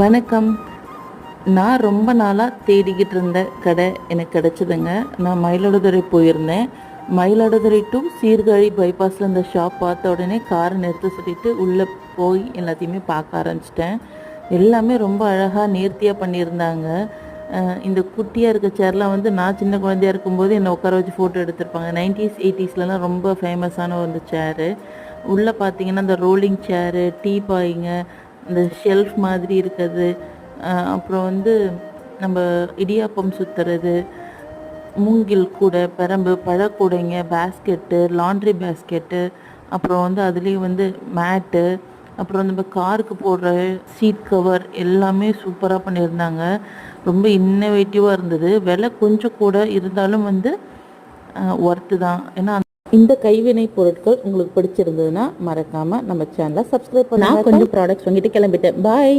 வணக்கம். நான் ரொம்ப நாளாக தேடிக்கிட்டு இருந்த கடை எனக்கு கிடச்சிதுங்க. நான் மயிலாடுதுறை போயிருந்தேன். மயிலாடுதுறை டு சீர்காழி பைபாஸில் இந்த ஷாப் பார்த்த உடனே காரை நிறுத்த சொல்லிவிட்டு உள்ளே போய் எல்லாத்தையுமே பார்க்க ஆரம்பிச்சிட்டேன். எல்லாமே ரொம்ப அழகாக நேர்த்தியாக பண்ணியிருந்தாங்க. இந்த குட்டியாக இருக்க சேர்லாம் வந்து நான் சின்ன குழந்தையாக இருக்கும்போது என்னை உட்கார வச்சு ஃபோட்டோ எடுத்திருப்பாங்க. 90s 80ஸ்லலாம் ரொம்ப ஃபேமஸான ஒரு சேரு. உள்ளே பார்த்தீங்கன்னா இந்த ரோலிங் சேரு, டீ பாய்ங்க, இந்த ஷெல்ஃப் மாதிரி இருக்கிறது, அப்புறம் வந்து நம்ம இடியாப்பம் சுற்றுறது, மூங்கில் கூடை, பெரம்பு, பழக்கூடைங்க, பேஸ்கெட்டு, லாண்ட்ரி பேஸ்கெட்டு, அப்புறம் வந்து அதுலேயும் வந்து மேட்டு, அப்புறம் நம்ம காருக்கு போடுற சீட் கவர் எல்லாமே சூப்பராக பண்ணியிருந்தாங்க. ரொம்ப இன்னோவேட்டிவாக இருந்தது. விலை கொஞ்சம் கூட இருந்தாலும் வந்து ஒர்த்து தான். ஏன்னா இந்த கைவினை பொருட்கள் உங்களுக்கு பிடிச்சிருந்ததுன்னா மறக்காமல் நம்ம சேனலை சப்ஸ்கிரைப் பண்ண. நான் கொஞ்சம் ப்ராடக்ட்ஸ் வாங்கிட்டு கிளம்பிட்டேன். பாய்.